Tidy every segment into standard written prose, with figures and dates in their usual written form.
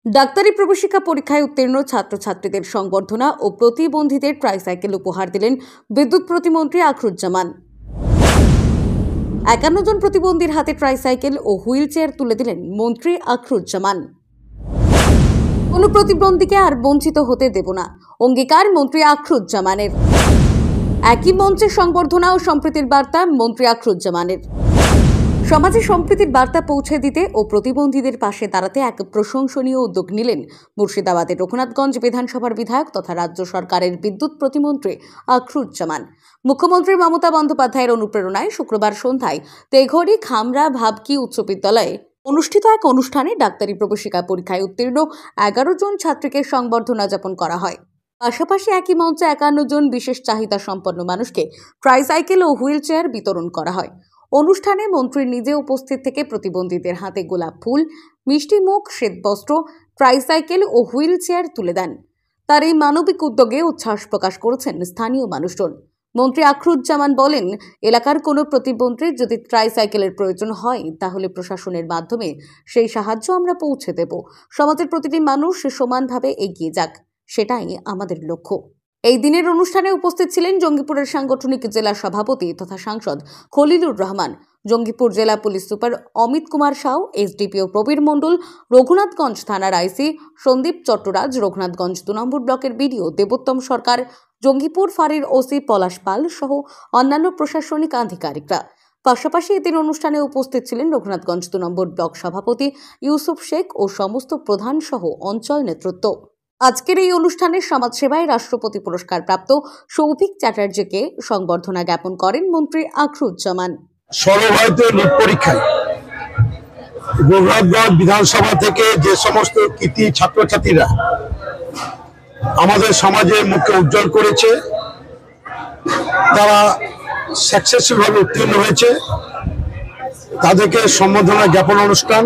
ডাক্তারি প্রবেশিকা পরীক্ষায় উত্তীর্ণ ছাত্রছাত্রীদের সংবর্ধনা ও প্রতিবন্ধীদের ট্রাইসাইকেল উপহার দিলেন বিদ্যুৎ প্রতিমন্ত্রী আখরুজ্জামান। ৫১ জন প্রতিবন্ধীর হাতে ট্রাইসাইকেল ও হুইল চেয়ার তুলে দিলেন মন্ত্রী আখরুজ্জামান। কোনো প্রতিবন্ধীকে আর বঞ্চিত হতে দেব না, অঙ্গীকার মন্ত্রী আখরুজ্জামানের। একই মঞ্চে সংবর্ধনা ও সম্প্রীতির বার্তা মন্ত্রী আখরুজ্জামানের। সমাজে সম্প্রীতির বার্তা পৌঁছে দিতে ও প্রতিবন্ধীদের পাশে দাঁড়াতে এক প্রশংসনীয় উদ্যোগ নিলেন মুর্শিদাবাদের রঘুনাথগঞ্জ বিধানসভার বিধায়ক তথা রাজ্য সরকারের বিদ্যুৎ প্রতিমন্ত্রী আখরুজ্জামান। মুখ্যমন্ত্রী মমতা বন্দ্যোপাধ্যায়ের অনুপ্রেরণায় শুক্রবার সন্ধ্যায় তেঘড়ি খামরা ভাবকি উচ্চ বিদ্যালয়ে অনুষ্ঠিত এক অনুষ্ঠানে ডাক্তারি প্রবেশিকা পরীক্ষায় উত্তীর্ণ ১১ জন ছাত্রীকে সংবর্ধনা জ্ঞাপন করা হয়। পাশাপাশি একই মঞ্চে ৫১ জন বিশেষ চাহিদা সম্পন্ন মানুষকে ট্রাইসাইকেল ও হুইল চেয়ার বিতরণ করা হয়। অনুষ্ঠানে মন্ত্রী নিজে উপস্থিত থেকে প্রতিবন্ধীদের হাতে গোলাপ ফুল, মিষ্টি মুখ, শ্বেতবস্ত্র, ট্রাইসাইকেল ও হুইল চেয়ার তুলে দেন। তার এই মানবিক উদ্যোগে উচ্ছ্বাস প্রকাশ করেছেন স্থানীয় মানুষজন। মন্ত্রী আখরুজ্জামান বলেন, এলাকার কোনো প্রতিবন্ধীর যদি ট্রাইসাইকেলের প্রয়োজন হয় তাহলে প্রশাসনের মাধ্যমে সেই সাহায্য আমরা পৌঁছে দেব। সমাজের প্রতিটি মানুষ সমানভাবে এগিয়ে যাক, সেটাই আমাদের লক্ষ্য। এই দিনের অনুষ্ঠানে উপস্থিত ছিলেন জঙ্গিপুরের সাংগঠনিক জেলা সভাপতি তথা সাংসদ খলিলুর রহমান, জঙ্গিপুর জেলা police super Amit Kumar Sau, SDPO Prabir Mondal, Raghunathganj থানার আইসি সন্দীপ চট্টরাজ, রঘুনাথগঞ্জ ২ নম্বর ব্লকের বিডিও দেবোত্তম সরকার, জঙ্গিপুর ফাঁড়ির ওসি পলাশ পাল সহ অন্যান্য প্রশাসনিক আধিকারিকরা। পাশাপাশি এদিন অনুষ্ঠানে উপস্থিত ছিলেন রঘুনাথগঞ্জ ২ নম্বর ব্লক সভাপতি ইউসুফ শেখ ও সমস্ত প্রধান সহ অঞ্চল নেতৃত্ব। আজকের এই অনুষ্ঠানে সমাজসেবায় রাষ্ট্রপতি পুরস্কার প্রাপ্ত সৌভিক চ্যাটার্জিকে সংবর্ধনা জ্ঞাপন করেন মন্ত্রী আখরুজ্জামান। সর্বভারতীয় নিট পরীক্ষায় রঘুনাথগঞ্জ বিধানসভা থেকে যে সমস্ত কৃতি ছাত্রছাত্রীরা আমাদের সমাজের মুখকে উজ্জ্বল করেছে, তারা সাকসেসফুলভাবে উত্তীর্ণ হয়েছে, তাদেরকে সম্বর্ধনা জ্ঞাপন অনুষ্ঠান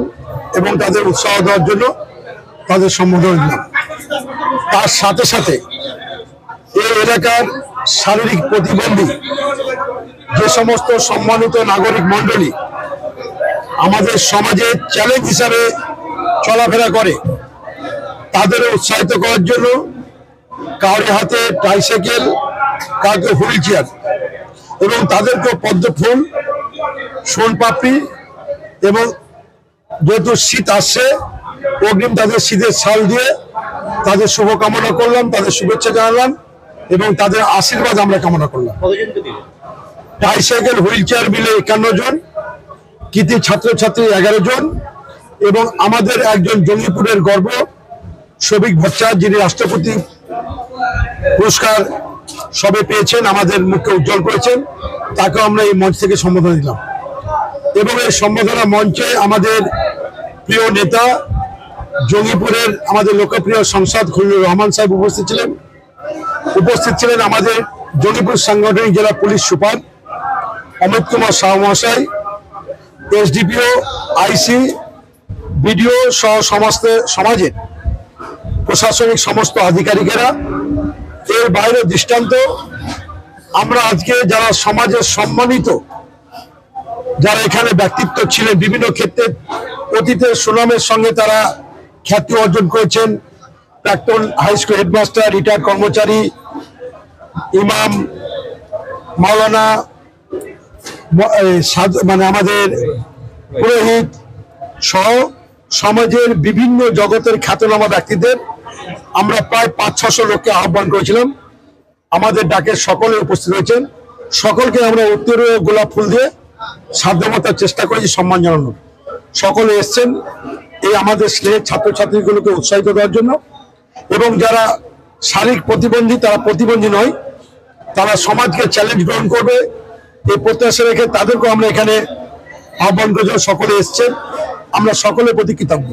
এবং তাদের উৎসাহ দেওয়ার জন্য তাদের সম্বোধন দিলাম। তার সাথে সাথে এই এলাকার শারীরিক প্রতিবন্ধী যে সমস্ত সম্মানিত নাগরিক মণ্ডলী আমাদের সমাজে চ্যালেঞ্জ হিসাবে চলাফেরা করে, তাদের উৎসাহিত করার জন্য কারোর হাতে ট্রাইসাইকেল, কাউকে হুইল চেয়ার এবং তাদেরকে পদ্ম ফুল, সোনপাপড়ি এবং যেহেতু শীত আসছে অগ্রিম তাদের শীতের ছাল দিয়ে তাদের শুভকামনা করলাম, তাদের শুভেচ্ছা জানালাম এবং তাদের আশীর্বাদ আমরা কামনা করলাম। ট্রাইসাইকেল হুইল চেয়ার মিলে ৫১ জন, কৃতি ছাত্রছাত্রী ১১ জন এবং আমাদের একজন জঙ্গিপুরের গর্ব সৌভিক ভট্টাচার্য, যিনি রাষ্ট্রপতি পুরস্কার সবে পেয়েছেন, আমাদের মুখকে উজ্জ্বল করেছেন, তাকেও আমরা এই মঞ্চ থেকে সম্বোধনা দিলাম। এবং এই সম্বোধনা মঞ্চে আমাদের প্রিয় নেতা জঙ্গিপুরের আমাদের লোকপ্রিয় সাংসদ খলিলুর রহমান সাহেব উপস্থিত ছিলেন আমাদের জঙ্গিপুর সাংগঠনিক জেলা পুলিশ সুপার অমিত কুমার সাউ মহাশয়, এসডিপিও, আইসি, বিডিও সহ সমস্ত সমাজের প্রশাসনিক সমস্ত আধিকারিকেরা। এর বাইরে দৃষ্টান্ত আমরা আজকে যারা সমাজের সম্মানিত যারা এখানে ব্যক্তিত্ব ছিলেন, বিভিন্ন ক্ষেত্রে অতীতের সুনামের সঙ্গে তারা খ্যাতি অর্জন করেছেন, প্রাক্তন হাই স্কুল হেডমাস্টার, রিটায়ার্ড কর্মচারী, ইমাম, মাওলানা, মানে আমাদের পুরোহিত সহ সমাজের বিভিন্ন জগতের খ্যাতনামা ব্যক্তিদের আমরা প্রায় ৫০০ লোককে আহ্বান করেছিলাম। আমাদের ডাকে সকলে উপস্থিত হয়েছেন, সকলকে আমরা উত্তর গোলাপ ফুল দিয়ে সাধ্যমতার চেষ্টা করেছি সম্মান জানানোর। সকলে এসছেন এই আমাদের স্নেহের ছাত্রছাত্রীগুলোকে উৎসাহিত দেওয়ার জন্য এবং যারা শারীরিক প্রতিবন্ধী, তারা প্রতিবন্ধী নয়, তারা সমাজকে চ্যালেঞ্জ গ্রহণ করবে এই প্রত্যাশা রেখে তাদেরকেও আমরা এখানে আহ্বান করেছি। সকলে এসছেন, আমরা সকলের প্রতি কৃতজ্ঞ।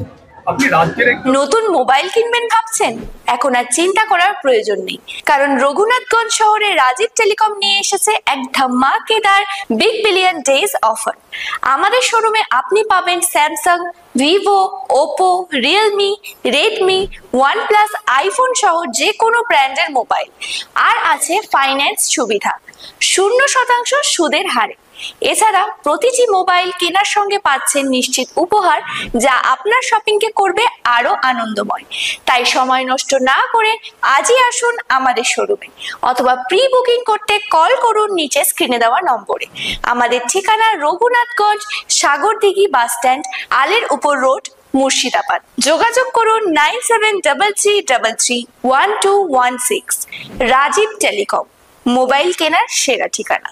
নতুন মোবাইল কিনবেন ভাবছেন? এখন আর চিন্তা করার প্রয়োজন নেই, কারণ রঘুনাথগঞ্জ শহরে রাজীব টেলিকম নিয়ে এসেছে এক ধামাকেদার বিগ বিলিয়ন ডেজ অফার। আমাদের শোরুমে আপনি পাবেন Samsung, Vivo, Oppo, Realme, Redmi, OnePlus, iPhone সহ যে কোনো ব্র্যান্ডের মোবাইল। আর আছে ফাইন্যান্স সুবিধা 0% সুদের হারে। এছাড়া প্রতিটি মোবাইল কেনার সঙ্গে পাচ্ছেন নিশ্চিত উপহার, যা আপনার শপিংকে করবে আরো আনন্দময়। তাই সময় নষ্ট না করে আজই আসুন আমাদের শোরুমে, অথবা প্রি বুকিং করতে কল করুন নিচে স্ক্রিনে দেওয়া নম্বরে। আমাদের ঠিকানা রঘুনাথগঞ্জ, সাগরদিঘি বাস স্ট্যান্ড, আলের উপর রোড, মুর্শিদাবাদ। যোগাযোগ করুন 9733331216। রাজীব টেলিকম, মোবাইল কেনার সেরা ঠিকানা।